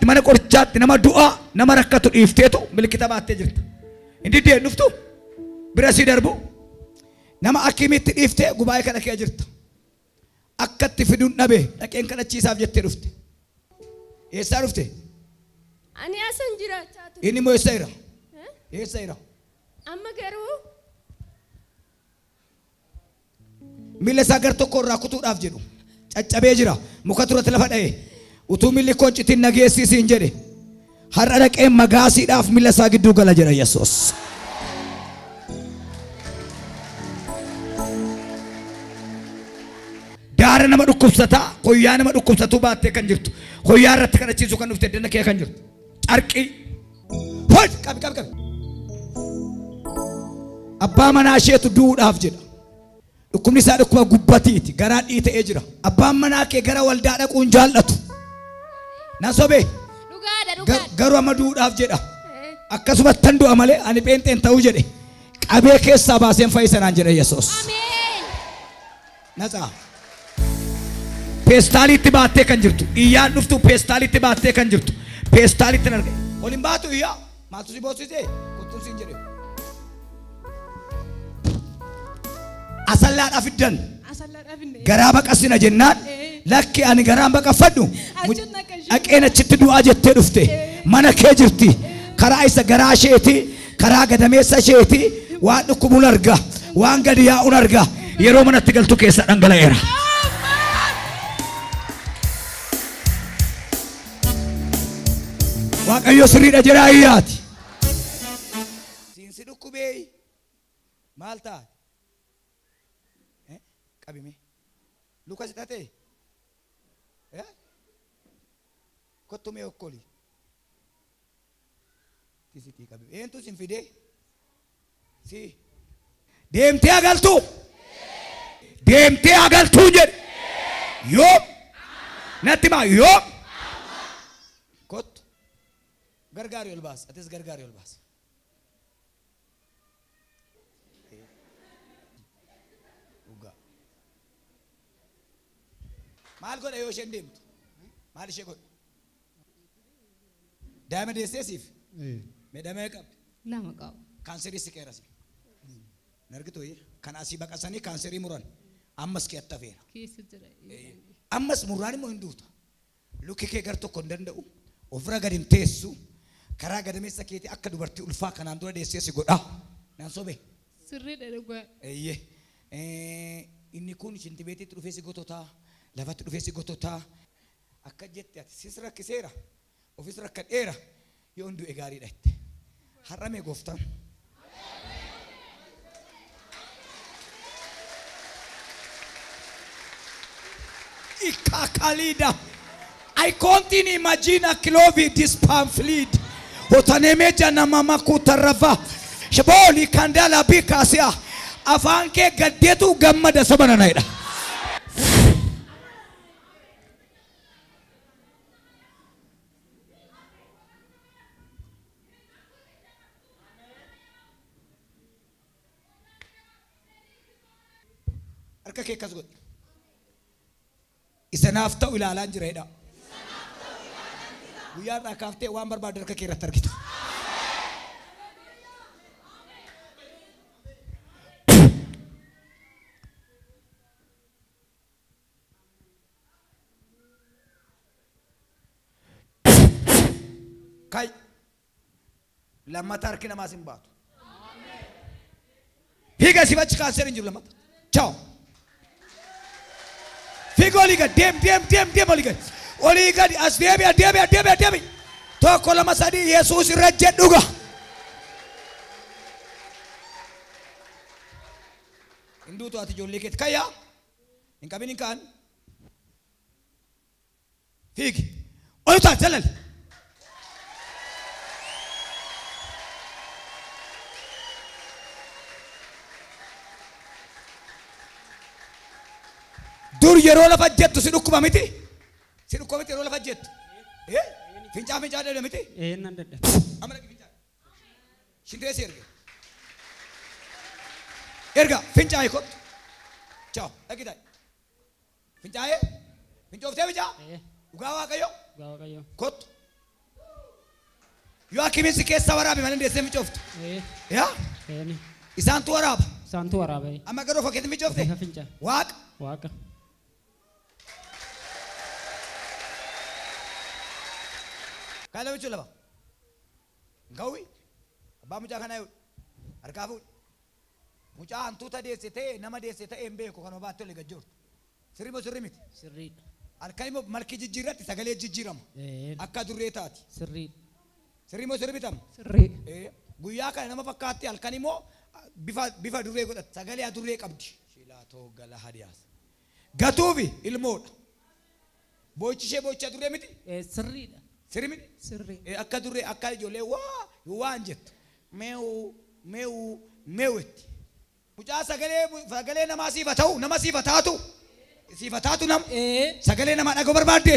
mana qorichaatti nama du'aa nama rakkatu dhiifteetu milikkita baattee jirta. Inni dee dhuftu bira si darbu nama akimitti dhiiftee gubaa'ee kana kee jirta. Akkatti fiduun dhabe dhaqeen kadhachiisaaf jettee dhufte. Eessaa dhufte? Ani asan jiraachaa ture. Inni moo eessa jira? Eessa jira? Amma garuu miila isaa gar tokko irraa kutuudhaaf jedhu caccabee jira. Muka turatti lafa dha'e utuu miilli koo citiin nageessisiin jedhe har'a dhaqeen magaasiidhaaf miila isaa gidduu gala jedha Yesuus. Daara nama dhukkubsataa hoyyaa nama dhukkubsatuu baattee kan jirtu hoyyaa irratti kadhachiisu kan dhufte danna kee kan jirtu carqii hoj qabi. Abbaa manaa isheetu du'uudhaaf jedha. Dhukkubni isaa dhukkuba gubbatiiti garaa dhiita'ee jira. Abbaan manaa kee gara waldaa dhaquun jaallatu. Na sobee garuu amma du'uudhaaf jedha. Akkasuma tan du'a malee ani pheenxeen ta'uu jedhe qabee keessaa baaseen fayyisanaan jedha Yesuus. Natsaa. Peestaalitti baattee kan jirtu iyyaan dhuftu peestaalitti baattee kan jirtu peestaalitti narge waliin baatu iyyaa maaltu si boosisee kottuun siin jedhe asallaadhaaf iddan garaa baqasina jennaan lakki ani garaan baqafadhu dhaqeen achitti du'aa jettee dhufte mana kee jirti karaa isa garaa isheeti karaa gadameessa isheeti waan dhukkubuun arga waan gadi yaa'uun arga yeroo manatti galtu keessa dhangala'eera. Waaqayyo sirriidha jedhaa iyyaati. Siinsi dhukkubee maal ta'a? Qabime luka hidhatee kottumee okkoli tisitii qabime eentu sin fidee si deemtee agaltuu jedhe yoom natti maa yoom kottu gargaari ol baas atis gargaari ol baas. Maal godha yoo isheen deemtu? Maal ishee godha? Daa'ima deesseesiif? Meedhamee qabdi? lama qaba. Kaanserii si qeerasi. Nargitu kan asii baqasanii kaanserii muran ammas kee attafeera. Ammas muraan immoo hin duuta. Lukki kee gar tokko hin danda'u. Ofirra gadi hin teessu. Karaa gadameessa keetii akka dubartii ulfaa kanaan dura deesseesi godha. Naan sobe? Sirriidha dhugaa. Inni kun shinti beetiitti dhufee si gototaa. Lafatti dhufee si gototaa akka jette ati sis rakkiseera ofis rakkadheera yoo hundu egaariidha itti har'amee gooftaan. Ikakalida I can't imagine a clovi this pamphlet otaneme jana mama kutarava shaboli kandala bikasia afanke gaddetu gammada sabana naida. Harka kee akkas godhi. Isanaaf ta'u ilaalaan jireedha. Guyyaa irraa kaaftee waan barbaadu harka kee irratti argita. Kai lammata harki namaas hin baatu. Higa si bachi kaanseer hin jiru lammata. Ciao. Figo liga dem oliga. Oliga as debi. Tokko lama sadi Yesuus irra jedhuga. Hinduutu ati ijoollee keetti kayyaa hin qabin hin kaan. Fiigi ol ta'a jalal. Dur yeroo lafa jettu si dhukkuba miti? Si dhukkuba miti yeroo lafa jettu? Fincaa dheedha miti? Nan dadha. Amma dhaqi fincaa. Shindeessi erga fincaa'ee kottu. Ciao dhaqi ta'i. Fincaa'ee? Fincooftee fincaa? Dhugaa Waaqayyo? Dhugaa Waaqayyo. Kottu. Yoo akimiin si keessa waraabe malee deessee micooftu. Yaa isaantu waraaba. Isaantu waraaba. Amma garuu fakkeetti micoofte. Waaqa. Waaqa. Kaala bichuu laba. Gawwi. Abbaa mucaa kanaa yoo harkaa fuudhi. Mucaa hantuuta deesse ta'e nama deesse ta'e hin beeku kanuma baatti oli gajjoortu. Sirrii moo sirrii miti? Sirriidha. Halkan immoo malki jijjiirratti sagalee jijjiirama. Akka durree taati. Sirriidha. Sirrii moo sirrii bitama? Sirrii. Guyyaa kana nama fakkaatti halkan immoo bifa durree godhatti sagalee adurree qabdi. Shilaatoo gala hadiyaas. Gatuufi ilmoodha. Boochi ishee boochi adurree miti? Sirriidha. Sirrii miti? Sirrii. Akka durree akka ijoollee waan jettu. Meewwetti. Mucaa sagalee namaa siifa ta'u nama siifa taatu nam. Sagalee namaa dhagoo barbaadde.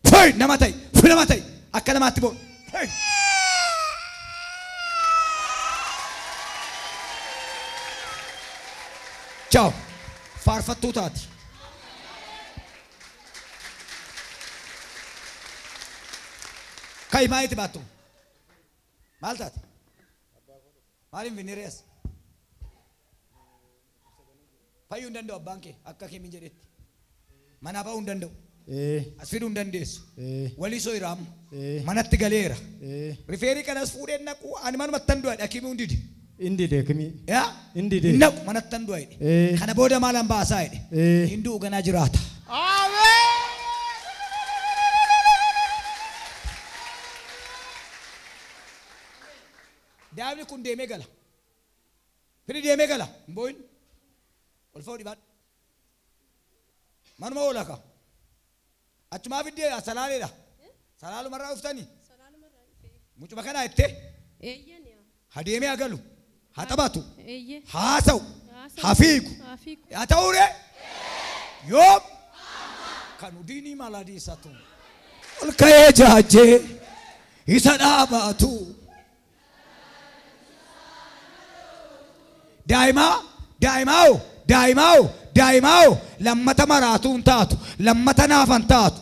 Foy nama ta'e akka namaatti boo. Ciao. Faarfattuu taati. Kai maalitti baattu? Maal taati? Maaliin finneerees? Fayyuu hin danda'u abbaan kee akka kamiin jedhetti. Manaa ba'uu hin danda'u. As fiduu hin dandeessu. Walii soo iraamu. Manatti galeera. Rifeerii kanas fuudhee naqu ani manumatti tan du'a dhakimii hundidi. Indide kimi. Yaa? Indide. Naqu manatti tan du'a jedhe. Kana booda maalaan baasaa jedhe. Hinduu ganaa jiraata. Daabni kun deemee gala. Firi deemee gala. Mbooyin. Ol fa'uu dhibaadhu. Manuma oolaka. Achumaa fiddee salaaleedha. Salaalumarraa dhuftanii. Mucuma kanaa ittee. Hadeemee agalu. Haa taphatu. Haa ta'u. Haa fiigu. Haa ta'uure. Yoom. Kan diinii maladiisatu. Ol ka'ee jaajee. Isa dhaabaatu. Daa'imaa lammata maraatuun taatu lammata naafan taatu.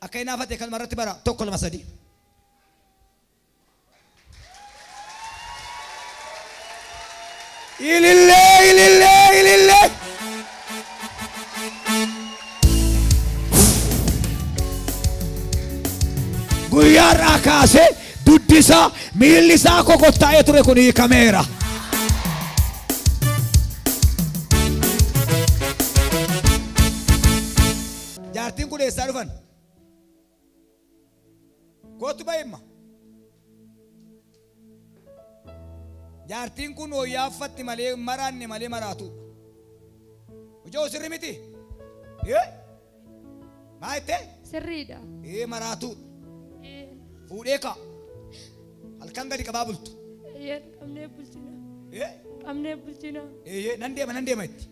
Akka inni naafate kan marratti bara tokko lama sadii. Ilillee. Guyyaarraa kaasee duddisaa miillisaa kokottaa'ee ture kun hiikameera. Jaartiin kun eessaa dhufan? Kootu ba'imma. Jaartiin kun hooyyaaffatti malee maraanne malee maraatu. Ujoo sirri miti? Maa ittee? Sirriidha. Maraatu. Fuudhee kaa. Halkan gadi qabaa bultu. Qabnee bulchina. Qabnee bulchina. Nan deema itti.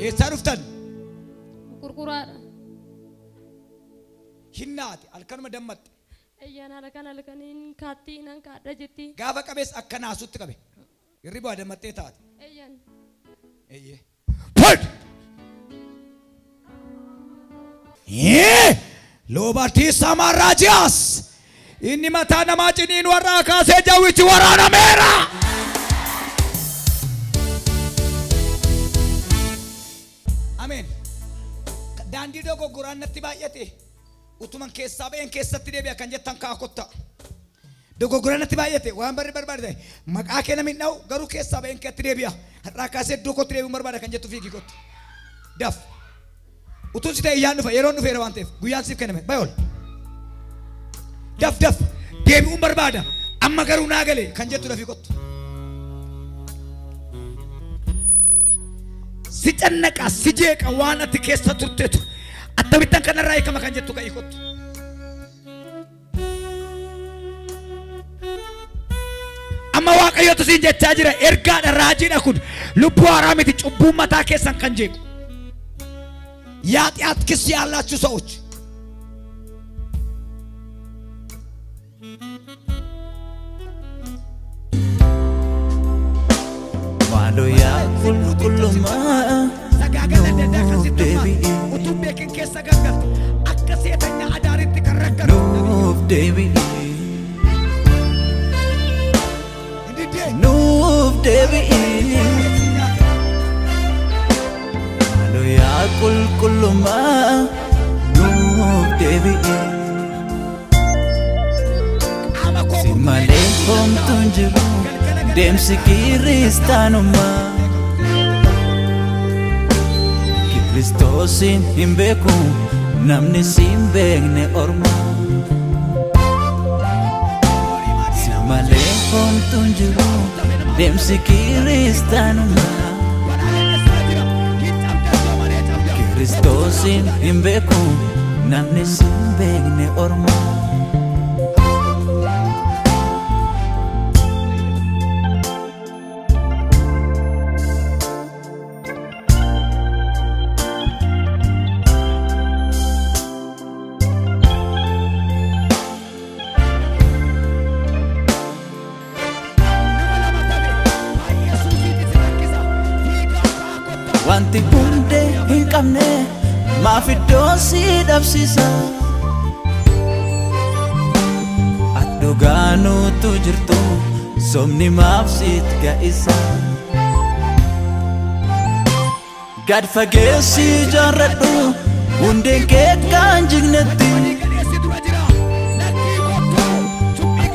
Eessaa dhuftan? Gurguraadha. Hinnaati halkanuma dammatte. Halkaniin kaattii nan kaadha jetti. Gaafa qabees akka naasutti qabe. Hirribaa dammattee taate. Loobartii Samaraajiyaas inni mataa namaa ciniin warraa kaasee jawwichi waraanameera. Ameen. Daandii dogoggoraan natti baay'ate. Utuman keessaa ba'een keessatti deebi'a kan jettan kaakotta. Dogoggoraan natti baay'ate waan barbaade maqaa kee namni dha'u garuu keessaa ba'een keessatti deebi'a. Har'aa kaasee iddoo kootti deebi'uun barbaada kan jettu fiigii kottu. Daf. Utuun si ta'e iyyaan dhufa yeroon dhufeera waan ta'eef guyyaan siif kenname bayol. Daf deebi'uun barbaada amma garuu naa galee kan jettu dafii kottu. Si cannaqa si jeeqa waan ati keessa turteetu. Attamittan kanarraa hiikama kan jettu ka'ii kottu. Amma Waaqayyootu siin jechaa jira ergaadha raajiidha kun lubbuu haaraa miti cubbuu mataa keessan kan jeequ. የኃጢአት ክስ ያላችሁ ሰዎች ማሎያ ኩልኩሉማ ሰጋገለ ደደከሲተማ ኡቱቤክን ከሰጋገል አከሴተኛ አዳሪት ከረከሩ Devi Noob Devi Maluya kulkuluma Noob Devi Simale hom tunjiru Demsi kiristanuma Ki Kristosin himbeku Namni simbegne orma Malehom tunjiru demsi kiristanuma Kristosin imbeku namni simbegne orma Wanti hunde hin qabne maaf iddoo si dhabsiisa Adduugaanuutu jirtu somni maaf siit ga'isa Gad fageessi jaarradhu hundeen kee kan jignetti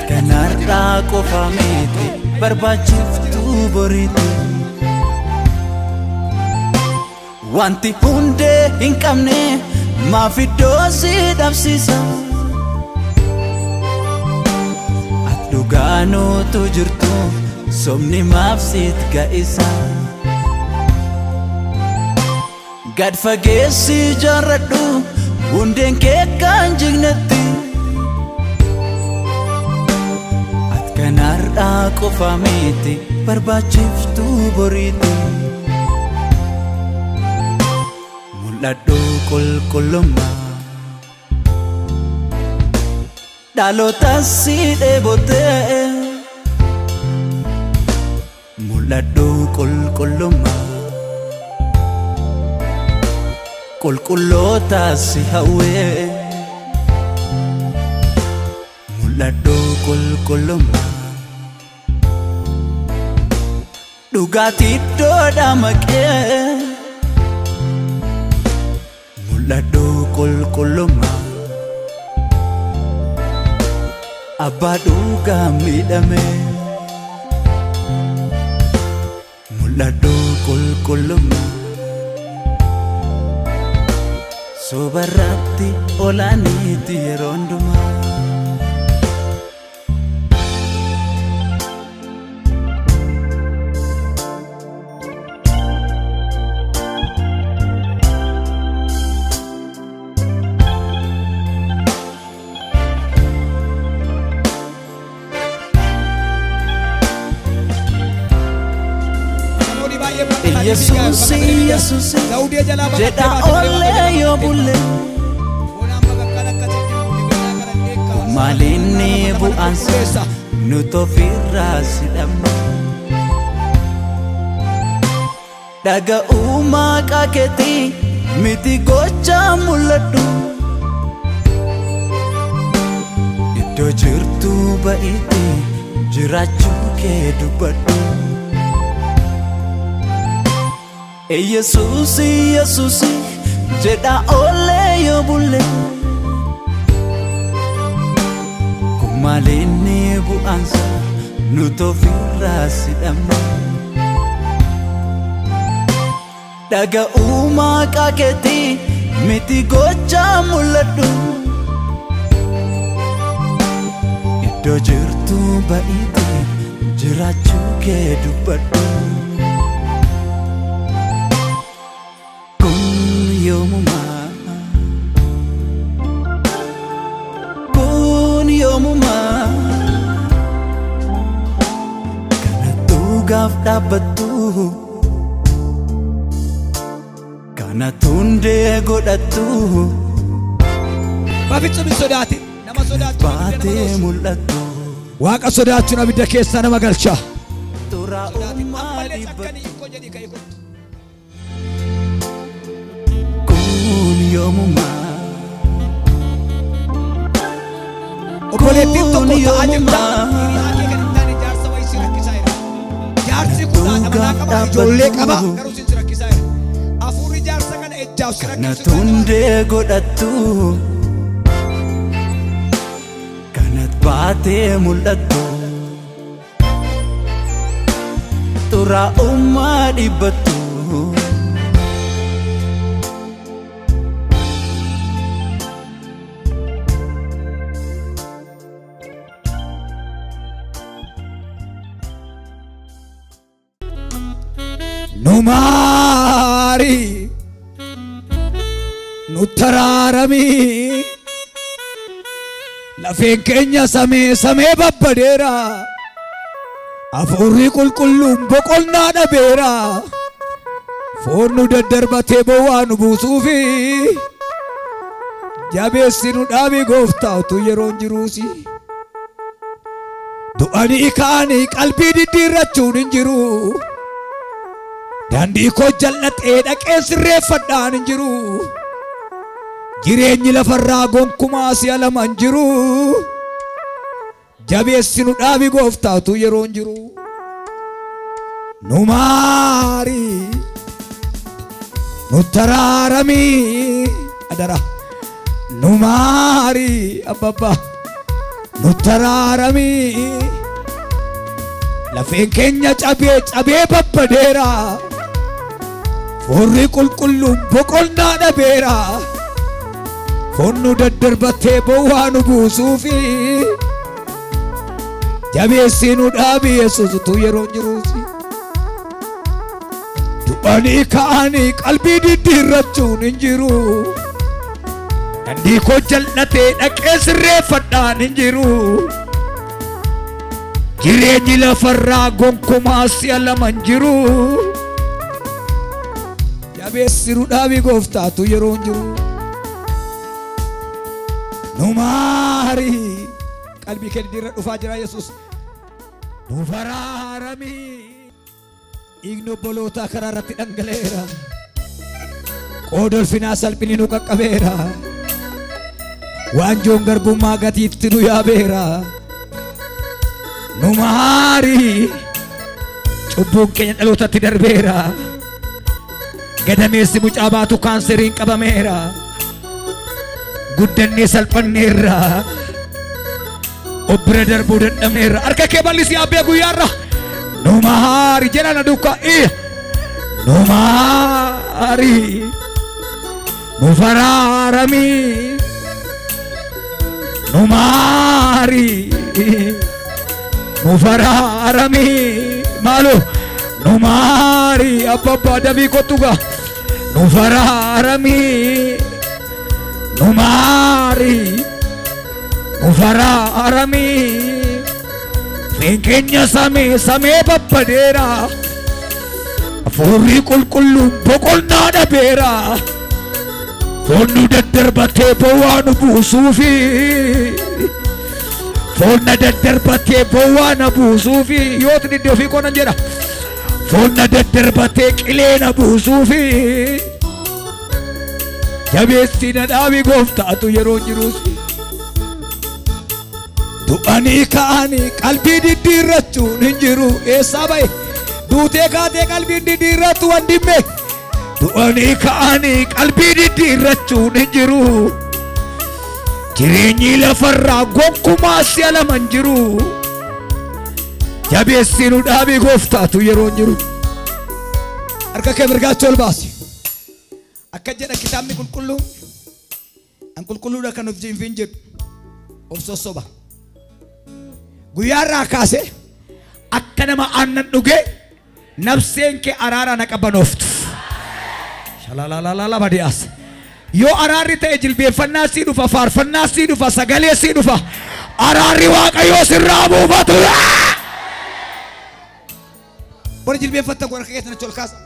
Kanarraa qofa miti barbaachiftuu boriiti Wanti hunde hin qabne maaf iddoo si dhabsiisa Adduugaanuutu jirtu somni maaf siit ga'isa Gad fageessi jaarradhu hundeen kee kan jignetti Kanarraa qofa miti barbaachiftuu boriiti Mul'adhu qulqullummaa dhaloota si dheebotee Mul'adhu qulqullummaa qulqulloota si hawwee Mul'adhu qulqullummaa dhugaatii iddoo maqee Mul'adhu qulqullummaa abbaa dhugaa miidhame Mul'adhu qulqullummaa sobarratti olaaniiti yeroo hundumaa Yesusi Yesusi jedha olle yoo bulle maalinni bu'aansa nuti ofirraa si dhabne dhaga'uu maqaa keetii miti gocha mul'adhu iddoo jirtu ba'iitti jiraachuu kee dubbadhu Yesusi Yesusi jedha olle yoo bulle maalinni bu'aansa nuti ofirraa si dhabne dhaga'uu maqaa keetii miti gocha mul'adhu iddoo jirtu ba'iitti jiraachuu kee dubbadhu Gaaf dhaabbattu kana tundee godhattu Baafitsu min sodaati nama sodaatu baatee mul'attu Waaqa sodaachuun abidda keessa nama galcha xuraa'ummaa dhibbatu kun yoomumaa Obboleettiin tokko ta'aa jirta hiriyaa kee kan hin taane jaarsa wayii si rakkisaa jira Jaarsi kun amanaa qaba ijoollee qaba garuu si rakkisaa jira Hafuurri jaarsa kana ejjaaf si kana rakkisaa tundee godhattu kanat baatee mul'attu xuraa'ummaa dhibbattu Numari Nutararami Lafeen keenya samee babbadeera Hafuurri qulqulluun boqonnaa dhabeera Foon nu daddarbatee bowwaa nu buusuufi Jabeessi nu dhaabi gooftaa utuu yeroon jiruusi Du'anii ka'anii qalbii diddiirrachuun hin jiru Daandii koo jal'atee dhaqee sirreeffadhaan hin jiru Jireenyi lafarraa gonkumaa si'a lama hin jiru Jabeessi nu dhaabi gooftaa utuu yeroon jiru Numari Nutararami Adara Numari Abbabba Nutararami Lafeen keenya cabee babbadeera Foorri qulqulluun boqonnaa dhabeera Foon nu daddarbatee bowwaa nu buusuufi Jabeessi nu dhaabi Yesuus utuu yeroon jiruusi Du'anii ka'anii qalbii diddiirrachuun hin jiru Daandii koo jal'atee dhaqee sirreeffadhaan hin jiru Jireenyi lafarraa gonkumaa si'a lama hin jiru Jabeessi nu dhaabi gooftaa utuu yeroon jiru Numari qalbii kee diddiirra dhufaa jira Yesuus nu baraarami Dhiigni obbolootaa karaa irratti dhangala'eera Qooda ulfinaa salphina nu qaqqabeera Waanjoon garbummaa gatiitti nu yaabeera Numari cubbuun keenya dhalootatti darbeera Gadameessi mucaa baatu kaanseriin qabameera Guddannee salphanneerra Obbira darbuu dadhabneerra Harka kee bal'isi abbee guyyaarra Numari jedha na duukaa Numari nu baraarami Numari nu baraarami Maalo Numari abbabba dabii kottuga nu baraarami Numari nu baraarami Finkenya samee babbadeera Hafuurri qulqulluun boqonnaa dhabeera Foon nu daddarbatee bowwaa nu buusuufi Foon na daddarbatee bowwaa na buusuufi Yootni iddoo ofii konan jedha Foon na daddarbatee qilee na buusuufi Jabeessi na dhaabi gooftaatu yeroon jiruusi Du'anii ka'anii qalbii diddiirrachuun hin jiru Eessaa bahe duutee kaatee qalbii diddiirrattu wandimme Du'anii ka'anii qalbii diddiirrachuun hin jiru Jireenyi lafarraa gonkumaa si'a lama hin jiru Jabeessi nu dhaabi gooftaatu yeroon jiru Harka kee mirgaatti ol baasi Akka jedha kitaabni qulqulluun An qulqulluudha kan of jinfin jedhu of sossoba Guyyaarraa kaase akka nama aannan dhuge nafseen kee araara na qabanooftu Shalalalala badiyaas Yoo araarri ta'e jilbeeffannaa sii dhufa faarfannaa sii dhufa sagalee sii dhufa araarri waaqayyoo sirraa buufatu Bora jilbeeffatta gora keessatti ol kaasa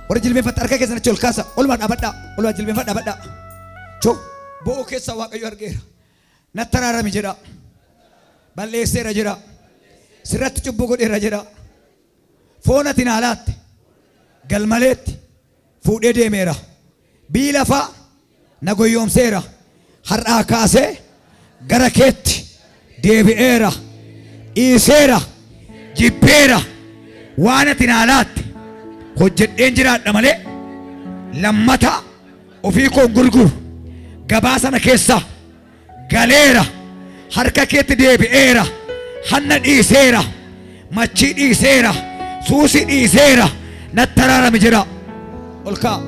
warra jilbeenfatta harka keessan achi ol kaasa olmaa dhaabadhaa olmaa jilbeenfadha dhaabadhaa choo bo'oo keessa waaqayyo argeera natti araarami jedha balleesseera jedha sirratti cubbuu godheera jedha foon ati naa laatte galmaleetti fuudhee deemeera bii lafaa na goyyoomseera har'aa kaasee gara keetti deebi'eera dhiiseera jibbeera waan ati naa laatte hojjedheen jiraadha malee lammata ofii koo gurguru gabaa sana keessa galeera harka keetti deebi'eera hanna dhiiseera machii dhiiseera suusii dhiiseera natti araarami jedha ol kaa